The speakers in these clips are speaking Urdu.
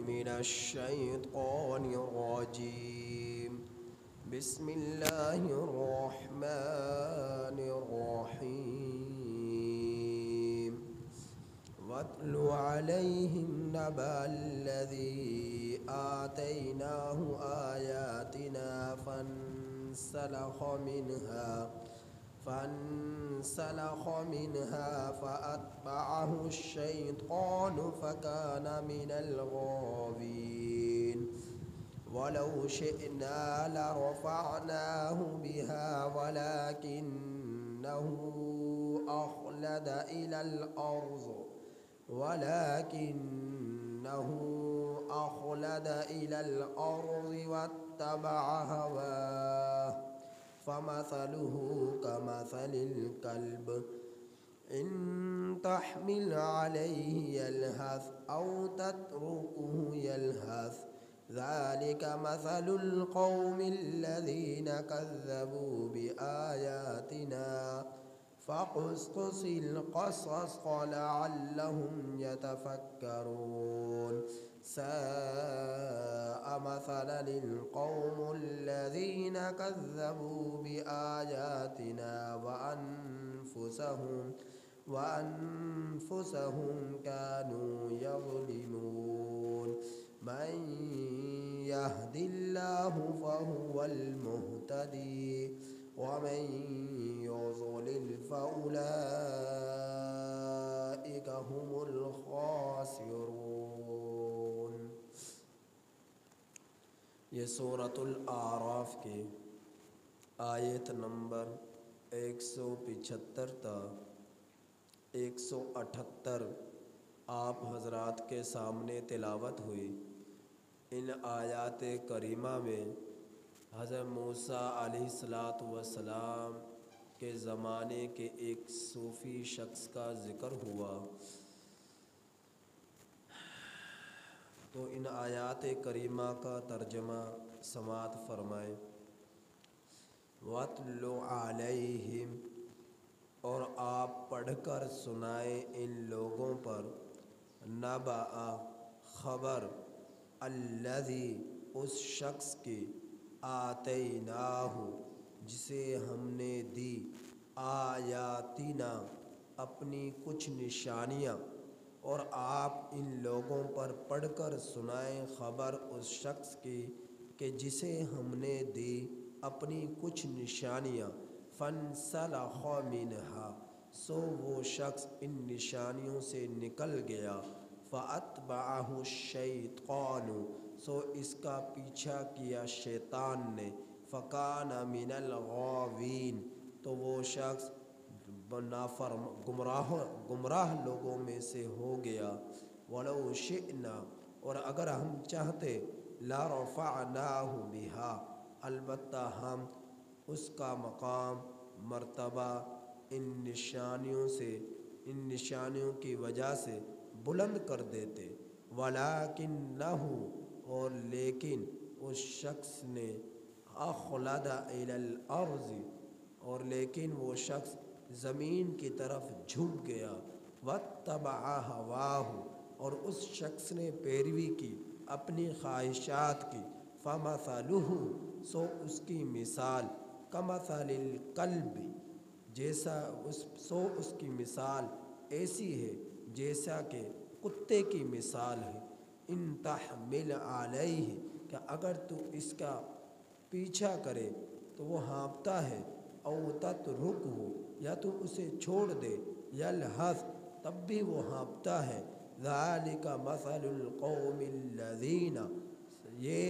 من الشيطان الرجيم. بسم الله الرحمن الرحيم. واتل عليهم نبأ الذي آتيناه آياتنا فانسلخ منها فأتبعه الشيطان فكان من الغاوين. ولو شئنا لرفعناه بها ولكنه أخلد إلى الأرض واتبع هواه فمثله كمثل الكلب إن تحمل عليه يلهث أو تتركه يلهث ذلك مثل القوم الذين كذبوا بآياتنا فاقصص القصص لعلهم يتفكرون. ساء مثلا للقوم الذين كذبوا بآياتنا وأنفسهم كانوا يظلمون. من يهد الله فهو المهتدي ومن يضلل فأولئك هم الخاسرون. یہ سورۃ الاعراف کی آیت نمبر 175 تا 178 آپ حضرات کے سامنے تلاوت ہوئی۔ ان آیات کریمہ میں حضرت موسیٰ علیہ السلام کے زمانے کے ایک صوفی شخص کا ذکر ہوا۔ تو ان آیات کریمہ کا ترجمہ سماعت فرمائیں۔ وَاتْلُ عَلَيْهِمْ، اور آپ پڑھ کر سنائیں ان لوگوں پر، نبأ، خبر، الذی، اس شخص کی، آتیناہ، جسے ہم نے دی، آیاتنا، اپنی کچھ نشانیاں، اور آپ ان لوگوں پر پڑھ کر سنائیں خبر اس شخص کی کہ جسے ہم نے دی اپنی کچھ نشانیاں، فانسلخ منہا، سو وہ شخص ان نشانیوں سے نکل گیا، فاتبعہ الشیطان، سو اس کا پیچھا کیا شیطان نے، فکان من الغاوین، تو وہ شخص گمراہ لوگوں میں سے ہو گیا۔ ولو شئنا، اور اگر ہم چاہتے، لرفعناہ بہا، البتہ ہم اس کا مقام، مرتبہ ان نشانیوں کی وجہ سے بلند کر دیتے، ولکنہ، اور لیکن اس شخص نے، اخلد الی الارض، اور لیکن وہ شخص زمین کی طرف جھک گیا، واتبع ہواہ، اور اس شخص نے پیروی کی اپنی خواہشات کی، فمثلہ، سو اس کی مثال، کمثل الکلب، اس کی مثال ایسی ہے جیسا کہ کتے کی مثال ہے، ان تحمل علیہ، کہ اگر تو اس کا پیچھا کرے تو وہ ہانپتا ہے، او تترکہ، یا تو اسے چھوڑ دے، یلہث، تب بھی وہ ہانپتا ہے، ذالک مثل القوم الذین، یہ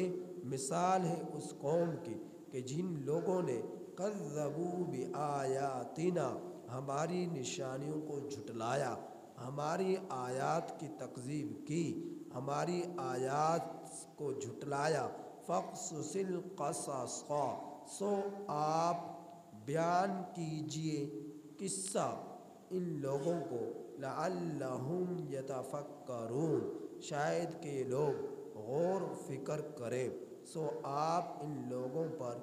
مثال ہے اس قوم کی کہ جن لوگوں نے، کذبوا بآیاتنا، ہماری نشانیوں کو جھٹلایا، ہماری آیات کی تکذیب کی، ہماری آیات کو جھٹلایا، فاقصص القصص، سو آپ بیان کیجئے قصہ ان لوگوں کو، لعلہم یتفکرون، شاید کہ یہ لوگ غور و فکر کریں، سو آپ ان لوگوں پر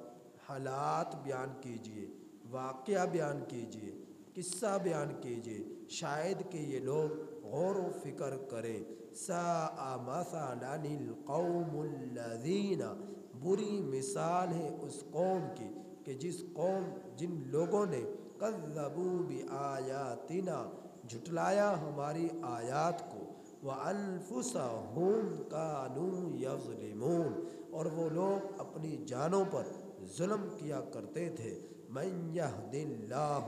حالات بیان کیجئے، واقعہ بیان کیجئے، قصہ بیان کیجئے، شاید کہ یہ لوگ غور و فکر کریں۔ ساء مثلا القوم الذین، بری مثال ہے اس قوم کی کہ جن لوگوں نے کذبوا بآیاتنا، جھٹلایا ہماری آیات کو، وَأَنفُسَهُمْ كَانُوا يَظْلِمُونَ، اور وہ لوگ اپنی جانوں پر ظلم کیا کرتے تھے۔ مَن يَهْدِ اللَّهُ،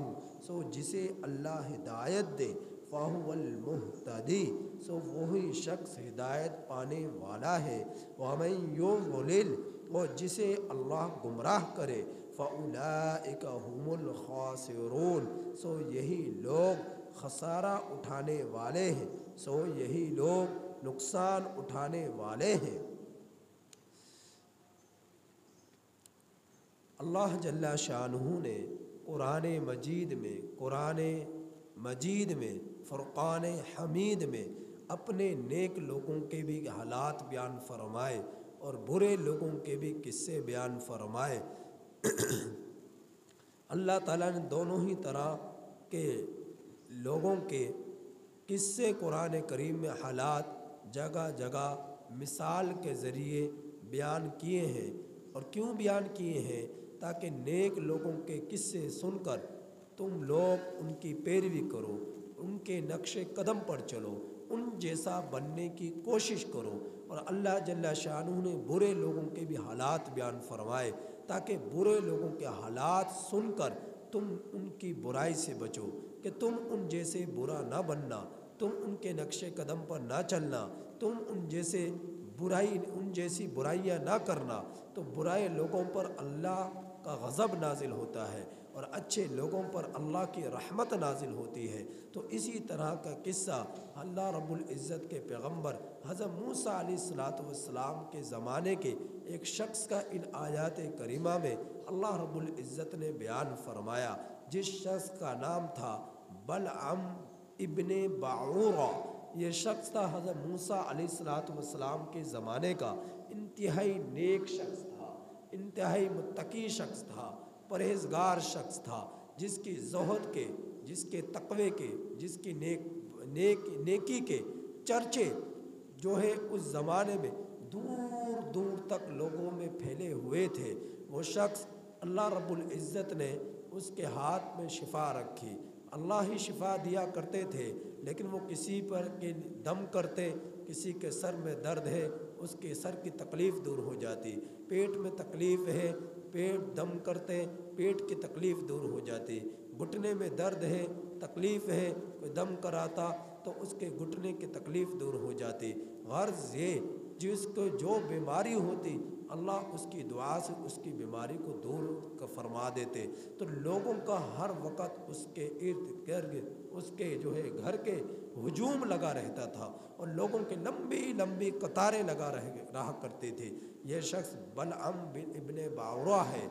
سو جسے اللہ ہدایت دے، فَهُوَ الْمُهْتَدِي، سو وہی شخص ہدایت پانے والا ہے۔ وَمَن يُضْلِلْ، اور جسے اللہ گمراہ کرے، فَأُولَئِكَ هُمُ الْخَاسِرُونَ، سو یہی لوگ خسارہ اٹھانے والے ہیں، سو یہی لوگ نقصان اٹھانے والے ہیں۔ اللہ جل شانہ نے قرآن مجید میں فرقان حمید میں اپنے نیک لوگوں کے بھی حالات بیان فرمائے اور برے لوگوں کے بھی قصے بیان فرمائے۔ اللہ تعالیٰ نے دونوں ہی طرح کے لوگوں کے قصے قرآن کریم میں حالات جگہ جگہ مثال کے ذریعے بیان کیے ہیں۔ اور کیوں بیان کیے ہیں؟ تاکہ نیک لوگوں کے قصے سن کر تم لوگ ان کی پیروی کرو، ان کے نقش قدم پر چلو، ان جیسا بننے کی کوشش کرو۔ اور اللہ جل شانہ نے برے لوگوں کے بھی حالات بیان فرمائے تاکہ برے لوگوں کے حالات سن کر تم ان کی برائی سے بچو، کہ تم ان جیسے برا نہ بننا، تم ان کے نقش قدم پر نہ چلنا، تم ان جیسی برائیاں نہ کرنا۔ تو برائے لوگوں پر اللہ کا غضب نازل ہوتا ہے اور اچھے لوگوں پر اللہ کی رحمت نازل ہوتی ہے۔ تو اسی طرح کا قصہ اللہ رب العزت کے پیغمبر حضرت موسیٰ علیہ السلام کے زمانے کے ایک شخص کا ان آیات کریمہ میں اللہ رب العزت نے بیان فرمایا، جس شخص کا نام تھا بلعم ابن باعورہ۔ یہ شخص تھا حضرت موسیٰ علیہ السلام کے زمانے کا انتہائی نیک شخص تھا، انتہائی متقی شخص تھا، پرہیزگار شخص تھا، جس کی زہد کے، جس کے تقوی کے، جس کی نیکی کے چرچے جو ہے اس زمانے میں دور دور تک لوگوں میں پھیلے ہوئے تھے۔ وہ شخص اللہ رب العزت نے اس کے ہاتھ میں شفا رکھی، اللہ ہی شفا دیا کرتے تھے، لیکن وہ کسی پر کے دم کرتے، کسی کے سر میں درد ہے اس کے سر کی تکلیف دور ہو جاتی، پیٹ میں تکلیف ہے پیٹ دم کرتے پیٹ کی تکلیف دور ہو جاتی، گھٹنے میں درد ہے تکلیف ہے کوئی دم کراتا تو اس کے گھٹنے کی تکلیف دور ہو جاتی۔ غرض یہ جس کو جو بیماری ہوتی اللہ اس کی دعا سے اس کی بیماری کو دور فرما دیتے۔ تو لوگوں کا ہر وقت اس کے ارد گرد اس کے جو ہے گھر کے ہجوم لگا رہتا تھا اور لوگوں کے لمبی لمبی قطاریں لگا رہا کرتے تھے۔ یہ شخص بلعم ابن باعورہ ہے۔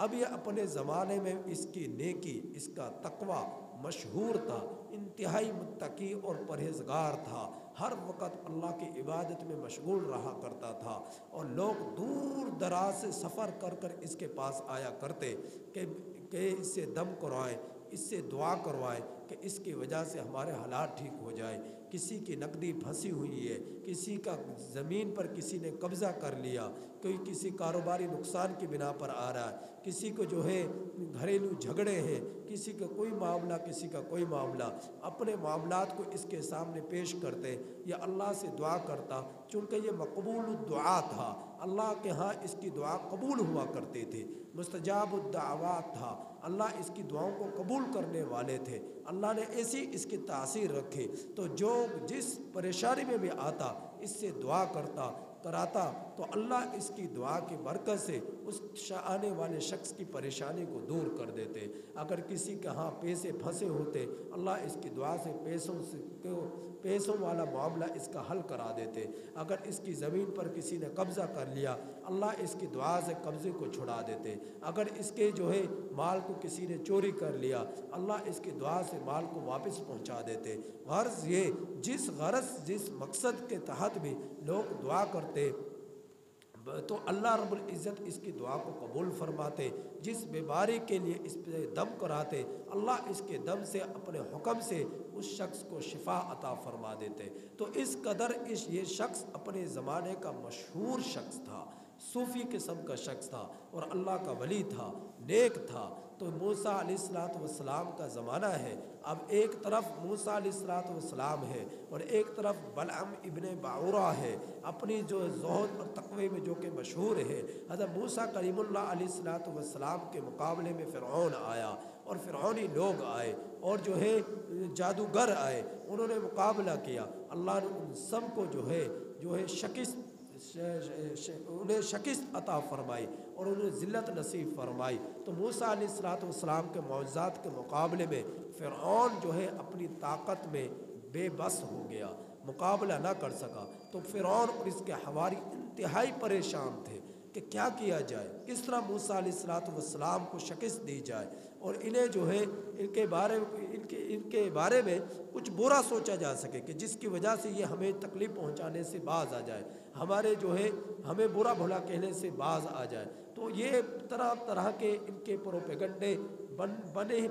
اب یہ اپنے زمانے میں اس کی نیکی، اس کا تقوی مشہور تھا، انتہائی متقی اور پرہیزگار تھا، ہر وقت اللہ کی عبادت میں مشغول رہا کرتا تھا، اور لوگ دور دراز سے سفر کر کر اس کے پاس آیا کرتے کہ اس سے دم کروائیں، اس سے دعا کروائیں کہ اس کی وجہ سے ہمارے حالات ٹھیک ہو جائے۔ کسی کی نقدی پھنسی ہوئی ہے، کسی کا زمین پر کسی نے قبضہ کر لیا، کوئی کسی کاروباری نقصان کی بنا پر آ رہا ہے، کسی کو جو ہے گھریلو جھگڑے ہیں، کسی کا کوئی معاملہ کسی کا کوئی معاملہ، اپنے معاملات کو اس کے سامنے پیش کرتے یا اللہ سے دعا کرتا، چونکہ یہ مقبول الدعا تھا، اللہ کے ہاں اس کی دعا قبول ہوا کرتے تھے، مستجاب الدعوات تھا، اللہ اس کی دعاؤں کو قبول کرنے والے تھے، اللہ نے ایسی اس کی تاثیر رکھی۔ تو جو جس پریشانی میں بھی آتا اس سے دعا کراتا تو اللہ اس کی دعا کی برکت سے اس آنے والے شخص کی پریشانی کو دور کر دیتے۔ اگر کسی کے ہاں پیسے پھنسے ہوتے اللہ اس کی دعا سے پیسوں والا معاملہ اس کا حل کرا دیتے۔ اگر اس کی زمین پر کسی نے قبضہ کر لیا اللہ اس کی دعا سے قبضے کو چھڑا دیتے۔ اگر اس کے جو ہے مال کو کسی نے چوری کر لیا اللہ اس کی دعا سے مال کو واپس پہنچا دیتے۔ غرض یہ جس مقصد کے تحت بھی لوگ دعا کرتے تو اللہ رب العزت اس کی دعا کو قبول فرماتے، جس بیماری کے لیے اس پہ دم کراتے اللہ اس کے دم سے اپنے حکم سے اس شخص کو شفا عطا فرما دیتے۔ تو اس قدر یہ شخص اپنے زمانے کا مشہور شخص تھا، صوفی قسم کا شخص تھا اور اللہ کا ولی تھا، نیک تھا۔ تو موسیٰ علیہ السلام کا زمانہ ہے، اب ایک طرف موسیٰ علیہ السلام ہے اور ایک طرف بلعم ابن باعورہ ہے، اپنی جو زہد اور تقوی میں جو کہ مشہور ہے۔ حضرت موسیٰ کلیم اللہ علیہ السلام کے مقابلے میں فرعون آیا اور فرعونی لوگ آئے اور جو ہے جادوگر آئے، انہوں نے مقابلہ کیا، اللہ نے ان سب کو جو ہے انہیں شکست عطا فرمائی اور انہیں ذلت نصیب فرمائی۔ تو موسیٰ علیہ السلام کے معجزات کے مقابلے میں فرعون جو ہے اپنی طاقت میں بے بس ہو گیا، مقابلہ نہ کر سکا۔ تو فرعون اور اس کے حواری انتہائی پریشان تھے کہ کیا کیا جائے، کس طرح موسیٰ علیہ السلام کو شکست دی جائے، اور انہیں جو ہے ان کے بارے میں کچھ برا سوچا جا سکے کہ جس کی وجہ سے یہ ہمیں تکلیف پہنچانے سے باز آ جائے، ہمارے جو ہے ہمیں برا بھلا کہنے سے باز آ جائے۔ تو یہ طرح طرح کے ان کے پروپیگنڈے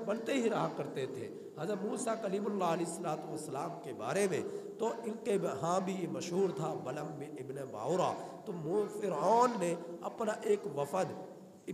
بنتے ہی رہا کرتے تھے حضرت موسیٰ کلیم اللہ علیہ السلام کے بارے میں۔ تو ان کے ہاں بھی یہ مشہور تھا بلعم ابن باعورہ۔ تو فرعون نے اپنا ایک وفد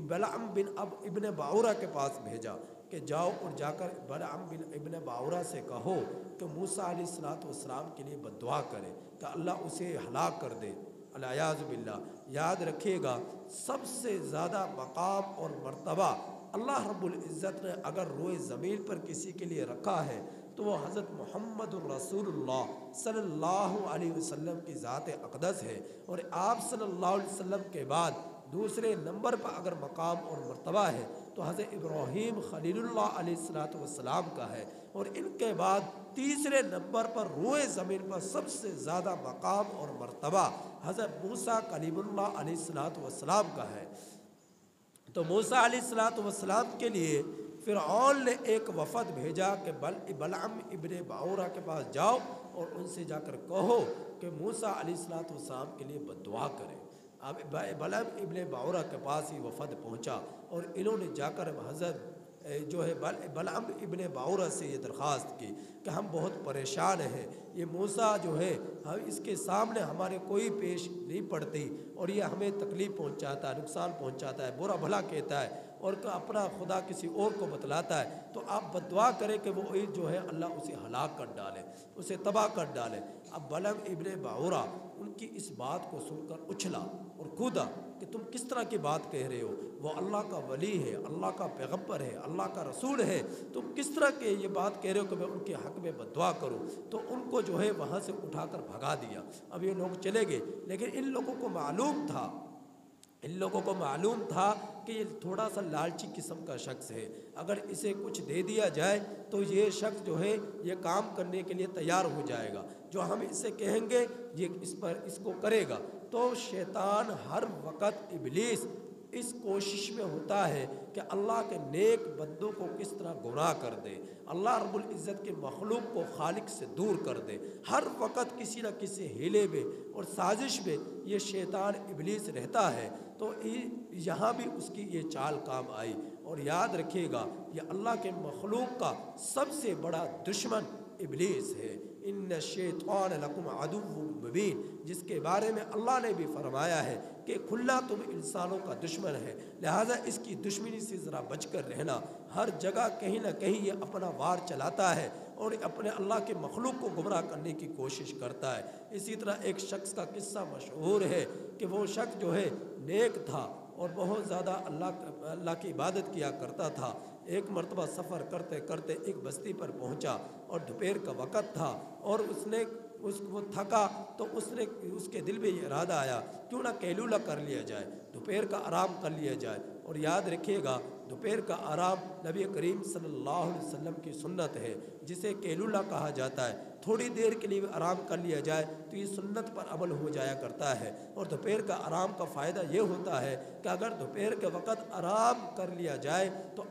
بلعم بن ابن باعورہ کے پاس بھیجا کہ جاؤ اور جا کر بلعم بن ابن باعورہ سے کہو کہ موسیٰ علیہ السلام کے لیے بد دعا کرے کہ اللہ اسے ہلاک کر دے، العیاذ باللہ۔ یاد رکھیے گا سب سے زیادہ مقام اور مرتبہ اللہ رب العزت نے اگر روئے زمین پر کسی کے لیے رکھا ہے تو وہ حضرت محمد الرسول اللہ صلی اللہ علیہ وسلم کی ذات اقدس ہے، اور آپ صلی اللہ علیہ وسلم کے بعد دوسرے نمبر پر اگر مقام اور مرتبہ ہے تو حضرت ابراہیم خلیل اللہ علیہ السلام کا ہے، اور ان کے بعد تیسرے نمبر پر روئے زمین پر سب سے زیادہ مقام اور مرتبہ حضرت موسیٰ کلیم اللہ علیہ السلام کا ہے۔ تو موسیٰ علیہ السلام کے لیے فرعون نے ایک وفد بھیجا کہ بلعم ابن باعورہ کے پاس جاؤ اور ان سے جا کر کہو کہ موسیٰ علیہ السلام کے لیے بد دعا کرے۔ اب بلعم ابن باعورہ کے پاس ہی وفد پہنچا اور انہوں نے جا کر حضرت جو ہے بلعم ابن باعورہ سے یہ درخواست کی کہ ہم بہت پریشان ہیں، یہ موسیٰ جو ہے اس کے سامنے ہمارے کوئی پیش نہیں پڑتی اور یہ ہمیں تکلیف پہنچاتا ہے، نقصان پہنچاتا ہے، برا بھلا کہتا ہے اور اپنا خدا کسی اور کو بتلاتا ہے۔ تو آپ بد دعا کریں کہ وہ جو ہے اللہ اسے ہلاک کر ڈالے، اسے تباہ کر ڈالے۔ اب بلعم ابن باعورہ ان کی اس بات کو سن کر اچھلا اور کودا کہ تم کس طرح کی بات کہہ رہے ہو، وہ اللہ کا ولی ہے، اللہ کا پیغمبر ہے، اللہ کا رسول ہے، تم کس طرح کے یہ بات کہہ رہے ہو کہ میں ان کے حق میں بد دعا کروں۔ تو ان کو جو ہے وہاں سے اٹھا کر بھگا دیا۔ اب یہ لوگ چلے گئے، لیکن ان لوگوں کو معلوم تھا کہ یہ تھوڑا سا لالچی قسم کا شخص ہے، اگر اسے کچھ دے دیا جائے تو یہ شخص جو ہے یہ کام کرنے کے لیے تیار ہو جائے گا، جو ہم اسے کہیں گے یہ اس کو کرے گا۔ تو شیطان ہر وقت ابلیس اس کوشش میں ہوتا ہے کہ اللہ کے نیک بندوں کو کس طرح گمراہ کر دے، اللہ رب العزت کے مخلوق کو خالق سے دور کر دے۔ ہر وقت کسی نہ کسی ہیلے میں اور سازش میں یہ شیطان ابلیس رہتا ہے۔ تو یہاں بھی اس کی یہ چال کام آئی، اور یاد رکھیے گا یہ اللہ کے مخلوق کا سب سے بڑا دشمن ابلیس ہے۔ ان الشیطان لکم عدو مبین، جس کے بارے میں اللہ نے بھی فرمایا ہے کہ کھلا تم انسانوں کا دشمن ہے، لہٰذا اس کی دشمنی سے ذرا بچ کر رہنا۔ ہر جگہ کہیں نہ کہیں یہ اپنا وار چلاتا ہے اور اپنے اللہ کے مخلوق کو گمراہ کرنے کی کوشش کرتا ہے۔ اسی طرح ایک شخص کا قصہ مشہور ہے کہ وہ شخص جو ہے نیک تھا اور بہت زیادہ اللہ کی عبادت کیا کرتا تھا۔ ایک مرتبہ سفر کرتے کرتے ایک بستی پر پہنچا اور دوپہر کا وقت تھا، اور وہ تھکا تو اس کے دل میں یہ ارادہ آیا کیوں نہ قیلولہ کر لیا جائے، دوپہر کا آرام کر لیا جائے۔ اور یاد رکھیے گا دوپہر کا آرام نبی کریم صلی اللہ علیہ وسلم کی سنت ہے، جسے قیلولہ کہا جاتا ہے۔ تھوڑی دیر کے لیے آرام کر لیا جائے تو یہ سنت پر عمل ہو جایا کرتا ہے۔ اور دوپہر کا آرام کا فائدہ یہ ہوتا ہے کہ اگر دوپہر کے وقت آرام کر لیا جائے تو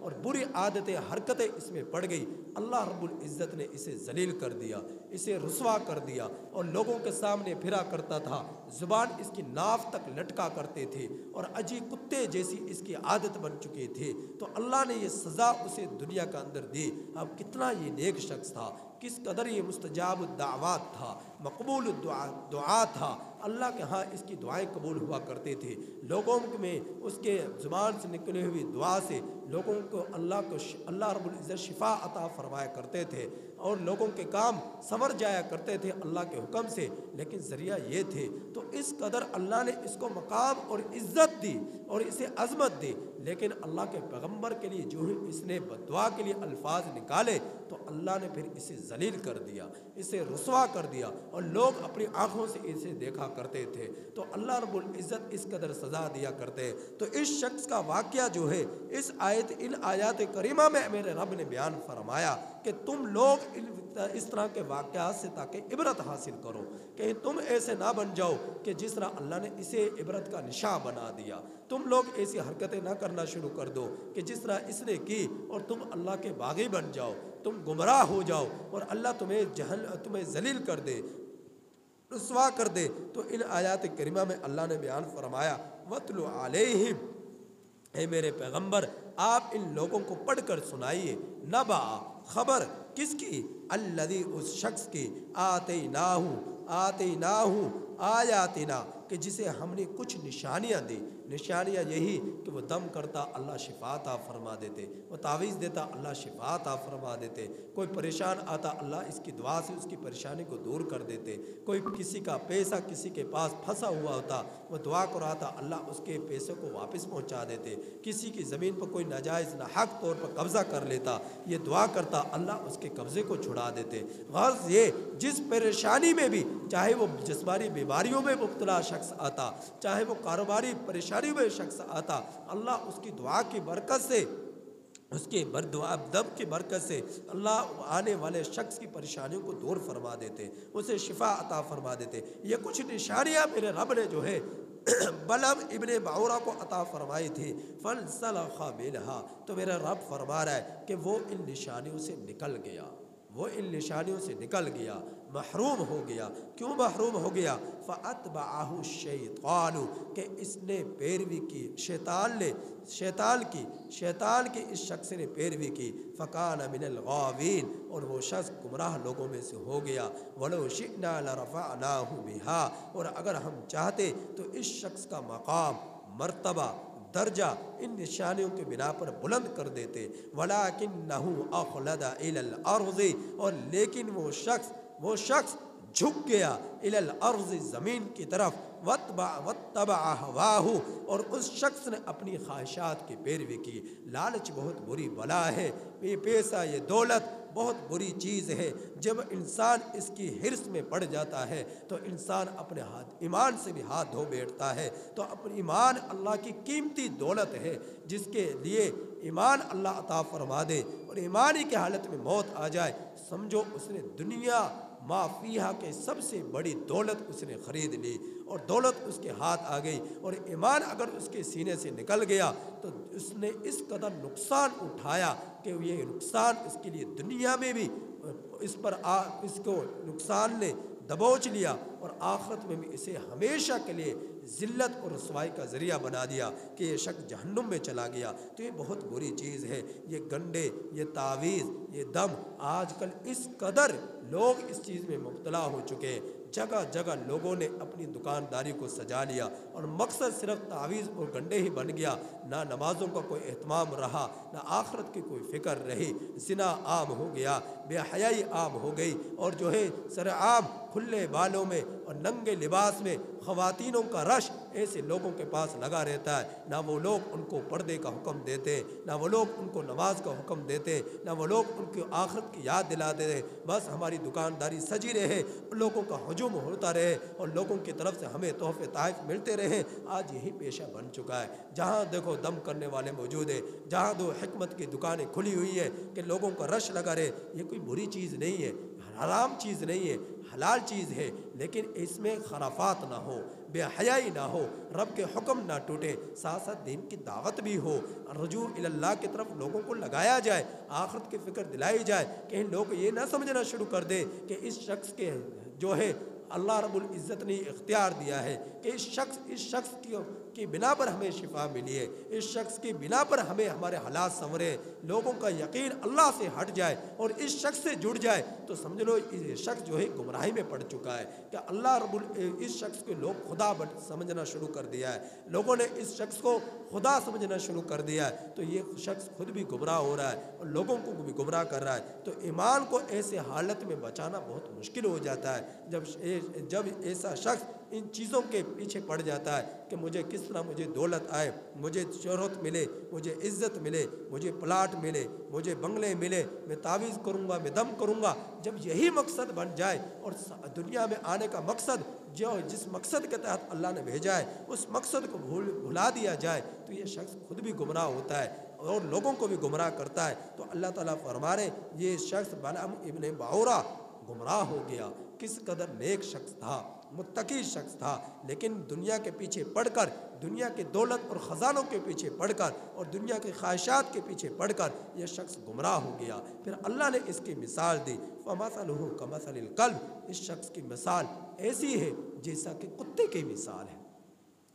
اور بری عادتیں حرکتیں اس میں پڑ گئی، اللہ رب العزت نے اسے ذلیل کر دیا، اسے رسوا کر دیا، اور لوگوں کے سامنے پھرا کرتا تھا، زبان اس کی ناف تک لٹکا کرتے تھے، اور عجیب کتے جیسی اس کی عادت بن چکی تھی۔ تو اللہ نے یہ سزا اسے دنیا کا اندر دی۔ اب کتنا یہ نیک شخص تھا، کس قدر یہ مستجاب الدعوات تھا، مقبول دعا تھا، اللہ کے ہاں اس کی دعائیں قبول ہوا کرتے تھے، لوگوں میں اس کے زبان سے نکلی ہوئی دعا سے لوگوں کو اللہ رب العزت شفا عطا فرمایا کرتے تھے، اور لوگوں کے کام سنور جایا کرتے تھے اللہ کے حکم سے، لیکن ذریعہ یہ تھے۔ تو اس قدر اللہ نے اس کو مقام اور عزت دی اور اسے عظمت دی، لیکن اللہ کے پیغمبر کے لیے جو ہی اس نے بددعا کے لیے الفاظ نکالے تو اللہ نے پھر اسے ذلیل کر دیا، اسے رسوا کر دیا، اور لوگ اپنی آنکھوں سے اسے دیکھا کرتے تھے۔ تو اللہ رب العزت اس قدر سزا دیا کرتے۔ تو اس شخص کا واقعہ جو ہے اس ان آیات کریمہ میں میرے رب نے بیان فرمایا کہ تم لوگ اس طرح کے واقعات سے تاکہ عبرت حاصل کرو، کہ تم ایسے نہ بن جاؤ کہ جس طرح اللہ نے اسے عبرت کا نشاں بنا دیا۔ تم لوگ ایسی حرکتیں نہ کرنا شروع کر دو کہ جس طرح اس نے کی، اور تم اللہ کے باغی بن جاؤ، تم گمراہ ہو جاؤ، اور اللہ تمہیں ذلیل کر دے، رسوا کر دے۔ تو ان آیات کریمہ میں اللہ نے بیان فرمایا وَاتْلُ عَلَيْهِمْ، اے میرے پیغمبر آپ ان لوگوں کو پڑھ کر سنائیے، نبا خبر کس کی، الذی اس شخص کی، آتیناہ آیاتنا، کہ جسے ہم نے کچھ نشانیاں دی۔ نشانیاں یہی کہ وہ دم کرتا اللہ شفا عطا فرما دیتے، وہ تعویذ دیتا اللہ شفا عطا فرما دیتے، کوئی پریشان آتا اللہ اس کی دعا سے اس کی پریشانی کو دور کر دیتے، کوئی کسی کا پیسہ کسی کے پاس پھنسا ہوا ہوتا وہ دعا کراتا اللہ اس کے پیسے کو واپس پہنچا دیتے، کسی کی زمین پر کوئی ناجائز ناحق طور پر قبضہ کر لیتا یہ دعا کرتا اللہ اس کے قبضے کو چھڑا دیتے۔ غرض یہ جس پریشانی میں بھی، چاہے وہ جسمانی بیماریوں میں مبتلا شخص آتا، چاہے وہ کاروباری پریشانی میں شخص آتا، اللہ اس کی دعا کی برکت سے، اس کے دم کی برکت سے اللہ آنے والے شخص کی پریشانیوں کو دور فرما دیتے، اسے شفا عطا فرما دیتے۔ یہ کچھ نشانیاں میرے رب نے جو ہے بلعم ابن بعورہ کو عطا فرمائی تھی، فانسلخ منہا، تو میرا رب فرما رہا ہے کہ وہ ان نشانیوں سے نکل گیا، وہ ان نشانیوں سے نکل گیا، محروم ہو گیا۔ کیوں محروم ہو گیا؟ فَأَتْبَعَهُ الشَّيْطَانُ، کہ اس نے پیروی کی، شیطان کی اس شخص نے پیروی کی، فَكَانَ مِنَ الْغَاوِينَ، اور وہ شخص گمراہ لوگوں میں سے ہو گیا۔ وَلَوْ شِئْنَا لَرَفَعْنَاهُ بِهَا، اور اگر ہم چاہتے تو اس شخص کا مقام، مرتبہ، درجہ ان نشانیوں کے بنا پر بلند کر دیتے، وَلَكِنَّهُ أَخْلَدَ إِلَى الْأَرْضِ، اور لیکن وہ شخص جھک گیا، إِلَى الْأَرْضِ، زمین کی طرف، وَاتَّبَعَ هَوَاهُ، اور اس شخص نے اپنی خواہشات کی پیروی کی۔ لالچ بہت بری بلا ہے، یہ پیسہ یہ دولت بہت بری چیز ہے۔ جب انسان اس کی حرص میں پڑ جاتا ہے تو انسان اپنے ایمان سے بھی ہاتھ دھو بیٹھتا ہے۔ تو اپنے ایمان اللہ کی قیمتی دولت ہے، جس کے لیے ایمان اللہ عطا فرما دے اور ایمانی کی حالت میں موت آ جائے، سمجھو اس نے دنیا ما فیہا کے سب سے بڑی دولت اس نے خرید لی، اور دولت اس کے ہاتھ آ گئی، اور ایمان اگر اس کے سینے سے نکل گیا تو اس نے اس قدر نقصان اٹھایا کہ یہ نقصان اس کے لیے دنیا میں بھی اس کو نقصان نے دبوچ لیا، اور آخرت میں بھی اسے ہمیشہ کے لیے ذلت اور رسوائی کا ذریعہ بنا دیا کہ یہ شخص جہنم میں چلا گیا۔ تو یہ بہت بری چیز ہے، یہ گنڈے، یہ تعویذ، یہ دم، آج کل اس قدر لوگ اس چیز میں مبتلا ہو چکے، جگہ جگہ لوگوں نے اپنی دکانداری کو سجا لیا، اور مقصد صرف تعویذ اور گنڈے ہی بن گیا، نہ نمازوں کا کوئی اہتمام رہا، نہ آخرت کی کوئی فکر رہی، زنا عام ہو گیا، بے حیائی عام ہو گئی، اور جو ہے سر عام کھلے بالوں میں اور ننگے لباس میں خواتینوں کا رش ایسے لوگوں کے پاس لگا رہتا ہے۔ نہ وہ لوگ ان کو پردے کا حکم دیتے، نہ وہ لوگ ان کو نماز کا حکم دیتے، نہ وہ لوگ ان کی آخرت کی یاد دلاتے رہے، بس ہماری دکانداری سجی رہے، لوگوں کا ہجوم ہوتا رہے، اور لوگوں کی طرف سے ہمیں تحفے تحائف ملتے رہے۔ آج یہی پیشہ بن چکا ہے، جہاں دیکھو دم کرنے والے موجود ہیں، جہاں دو حکمت کی دکانیں کھلی ہوئی ہیں کہ لوگوں کا رش لگا رہے۔ یہ کوئی بری چیز نہیں ہے، حرام چیز نہیں ہے، حلال چیز ہے، لیکن اس میں خرافات نہ ہو، بے حیائی نہ ہو، رب کے حکم نہ ٹوٹے، ساتھ ساتھ دین کی دعوت بھی ہو، رجوع اللہ کی طرف لوگوں کو لگایا جائے، آخرت کی فکر دلائی جائے۔ کہیں لوگ یہ نہ سمجھنا شروع کر دے کہ اس شخص کے جو ہے اللہ رب العزت نے اختیار دیا ہے کہ اس شخص کی بنا پر ہمیں شفا ملی ہے، اس شخص کی بنا پر ہمیں ہمارے حالات سنورے، لوگوں کا یقین اللہ سے ہٹ جائے اور اس شخص سے جڑ جائے تو سمجھ لو یہ شخص جو ہے گمراہی میں پڑ چکا ہے کہ اللہ اس شخص کو لوگ خدا سمجھنا شروع کر دیا ہے، لوگوں نے اس شخص کو خدا سمجھنا شروع کر دیا ہے، تو یہ شخص خود بھی گمراہ ہو رہا ہے اور لوگوں کو بھی گمراہ کر رہا ہے۔ تو ایمان کو ایسے حالت میں بچانا بہت مشکل ہو جاتا ہے جب ایسا شخص ان چیزوں کے پیچھے پڑ جاتا ہے کہ مجھے کس طرح مجھے دولت آئے، مجھے شہرت ملے، مجھے عزت ملے، مجھے پلاٹ ملے، مجھے بنگلے ملے، میں تعویذ کروں گا، میں دم کروں گا۔ جب یہی مقصد بن جائے اور دنیا میں آنے کا مقصد جس مقصد کے تحت اللہ نے بھیجا ہے اس مقصد کو بھلا دیا جائے تو یہ شخص خود بھی گمراہ ہوتا ہے اور لوگوں کو بھی گمراہ کرتا ہے۔ تو اللہ تعالیٰ فرما رہے یہ شخص بلعام ابن باورہ گمراہ ہو گیا، کس قدر نیک شخص تھا، متقی شخص تھا، لیکن دنیا کے پیچھے پڑ کر، دنیا کے دولت اور خزانوں کے پیچھے پڑ کر اور دنیا کی خواہشات کے پیچھے پڑ کر یہ شخص گمراہ ہو گیا۔ پھر اللہ نے اس کی مثال دی، فَمَثَلُهُ كَمَثَلِ الْكَلْبِ، اس شخص کی مثال ایسی ہے جیسا کہ کتے کی مثال ہے۔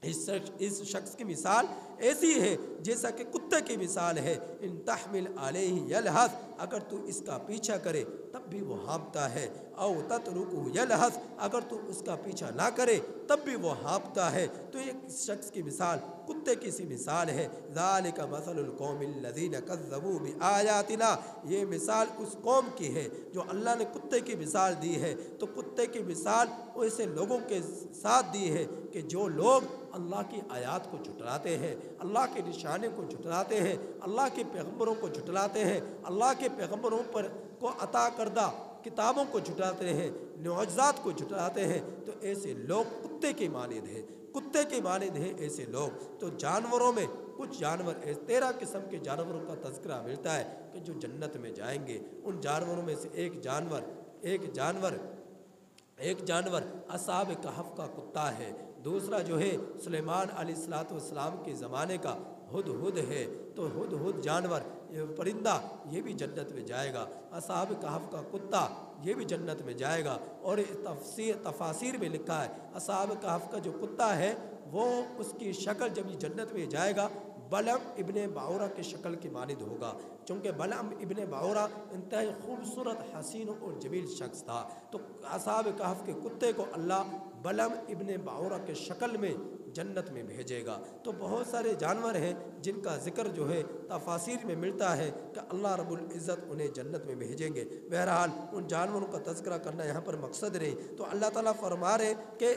اس شخص کی مثال ایسی ہے جیسا کہ کتے کی مثال ہے، ان تحمل علیہ یلہث، اگر تو اس کا پیچھا کرے تب بھی وہ ہانپتا ہے، او تترکہ یلہث، اگر تو اس کا پیچھا نہ کرے تب بھی وہ ہانپتا ہے۔ تو ایک شخص کی مثال کتے کی سی مثال ہے، ذالک مثل القوم الذین کذبوا بآیاتنا، یہ مثال اس قوم کی ہے جو اللہ نے کتے کی مثال دی ہے۔ تو کتے کی مثال ایسے لوگوں کے ساتھ دی ہے کہ جو لوگ اللہ کی آیات کو جھٹلاتے ہیں، اللہ کے نشانے کو جھٹلاتے ہیں، اللہ کے پیغمبروں کو جھٹلاتے ہیں، اللہ کے پیغمبروں پر کو عطا کردہ کتابوں کو جھٹلاتے ہیں، معجزات کو جھٹلاتے ہیں، تو ایسے لوگ کتے کے مانند ہیں، کتے کے مانند ہیں ایسے لوگ۔ تو جانوروں میں کچھ جانور 13 قسم کے جانوروں کا تذکرہ ملتا ہے کہ جو جنت میں جائیں گے۔ ان جانوروں میں سے ایک جانور اصحاب کہف کا کتا ہے، دوسرا جو ہے سلیمان علیہ السلام کے زمانے کا ہدہد ہے، تو ہدہد جانور پرندہ یہ بھی جنت میں جائے گا، اصحاب کہف کا کتا یہ بھی جنت میں جائے گا۔ اور تفاسیر میں لکھا ہے اصحاب کہف کا جو کتا ہے وہ اس کی شکل جب یہ جنت میں جائے گا بلعام ابن باورہ کی شکل کی مانند ہوگا، چونکہ بلعام ابن باورہ انتہائی خوبصورت، حسین اور جمیل شخص تھا۔ تو اصحاب کہف کے کتے کو اللہ بلعام ابن باورہ کے شکل میں جنت میں بھیجے گا۔ تو بہت سارے جانور ہیں جن کا ذکر جو ہے تفاسیر میں ملتا ہے کہ اللہ رب العزت انہیں جنت میں بھیجیں گے۔ بہرحال ان جانوروں کا تذکرہ کرنا یہاں پر مقصد نہیں۔ تو اللہ تعالیٰ فرما رہے کہ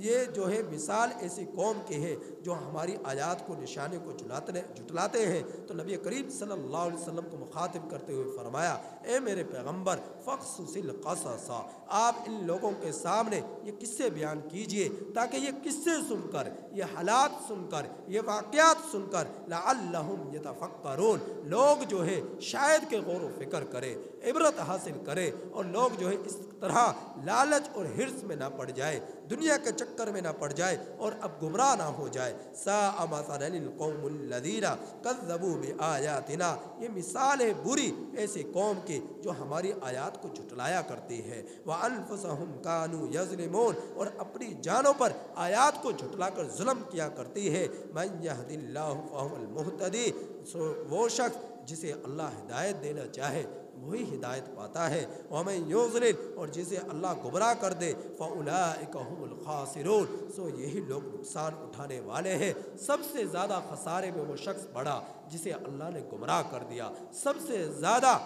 یہ جو ہے مثال ایسی قوم کی ہے جو ہماری آیات کو، نشانے کو جھٹلاتے ہیں۔ تو نبی کریم صلی اللہ علیہ وسلم کو مخاطب کرتے ہوئے فرمایا، اے میرے پیغمبر فقصص القصص، آپ ان لوگوں کے سامنے یہ قصے بیان کیجئے تاکہ یہ قصے سن کر، یہ حالات سن کر، یہ واقعات سن کر لعلہم یتفکرون، لوگ جو ہے شاید کہ غور و فکر کرے، عبرت حاصل کرے، اور لوگ جو ہے اس طرح لالچ اور حرص میں نہ پڑ جائے، دنیا کے چکر میں نہ پڑ جائے اور اب گمراہ نہ ہو جائے۔ ساء مثلا القوم الذین کذبوا بآیاتنا، یہ مثال ہے بری ایسی قوم کی جو ہماری آیات کو جھٹلایا کرتی ہے۔ وانفسهم كانوا یظلمون، اور اپنی جانوں پر آیات کو جھٹلا کر ظلم کیا کرتی ہے۔ من یہد اللہ فہو المہتدی، وہ شخص جسے اللہ ہدایت دینا چاہے وہی ہدایت پاتا ہے۔ ومن یضلل، اور جسے اللہ گمراہ کر دے فاولئک هم الخاسرون، سو یہی لوگ نقصان اٹھانے والے ہیں۔ سب سے زیادہ خسارے میں وہ شخص پڑا جسے اللہ نے گمراہ کر دیا، سب سے زیادہ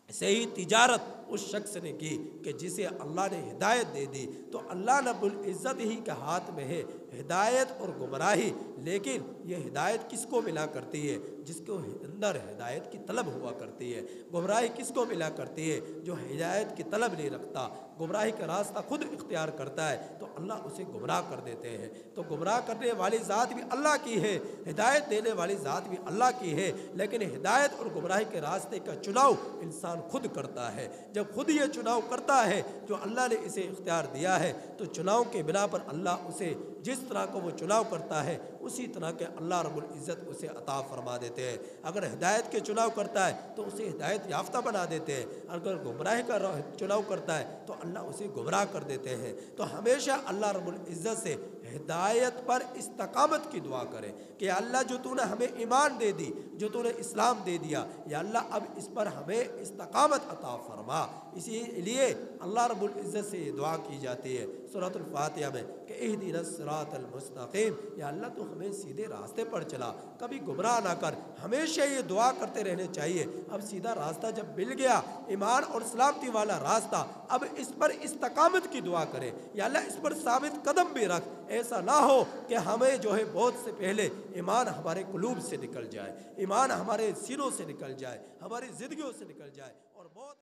صحیح تجارت اس شخص نے کی کہ جسے اللہ نے ہدایت دے دی۔ تو اللہ رب العزت ہی کے ہاتھ میں ہے ہدایت اور گمراہی، لیکن یہ ہدایت کس کو ملا کرتی ہے؟ جس کو اندر ہدایت کی طلب ہوا کرتی ہے۔ گمراہی کس کو ملا کرتی ہے؟ جو ہدایت کی طلب نہیں رکھتا، گمراہی کا راستہ خود اختیار کرتا ہے تو اللہ اسے گمراہ کر دیتے ہیں۔ تو گمراہ کرنے والی ذات بھی اللہ کی ہے، ہدایت دینے والی ذات بھی اللہ کی ہے، لیکن ہدایت اور گمراہی کے راستے کا چناؤ انسان خود کرتا ہے۔ جب خود یہ چناؤ کرتا ہے جو اللہ نے اسے اختیار دیا ہے، تو چناؤ کے بنا پر اللہ اسے جس طرح کو وہ چناؤ کرتا ہے اسی طرح کے اللہ رب العزت اسے عطا فرما دیتے ہیں۔ اگر ہدایت کے چناؤ کرتا ہے تو اسے ہدایت یافتہ بنا دیتے ہیں، اگر گمراہی کا چناؤ کرتا ہے تو اللہ اسے گمراہ کر دیتے ہیں۔ تو ہمیشہ اللہ رب العزت سے ہدایت پر استقامت کی دعا کریں کہ اللہ جو تو نے ہمیں ایمان دے دی، جو تو نے اسلام دے دیا، یا اللہ اب اس پر ہمیں استقامت عطا فرما۔ اسی لیے اللہ رب العزت سے یہ دعا کی جاتی ہے سورۃ الفاتحہ میں کہ اہدنا الصراط المستقیم، یا اللہ تو ہمیں سیدھے راستے پر چلا، کبھی گمراہ نہ کر۔ ہمیشہ یہ دعا کرتے رہنے چاہیے۔ اب سیدھا راستہ جب مل گیا، ایمان اور سلامتی والا راستہ، اب اس پر استقامت کی دعا کریں، یا اللہ اس پر ثابت قدم بھی رکھ، ایسا نہ ہو کہ ہمیں جو ہے بہت سے پہلے ایمان ہمارے قلوب سے نکل جائے، ایمان ہمارے سینوں سے نکل جائے، ہماری زندگیوں سے نکل جائے اور بہت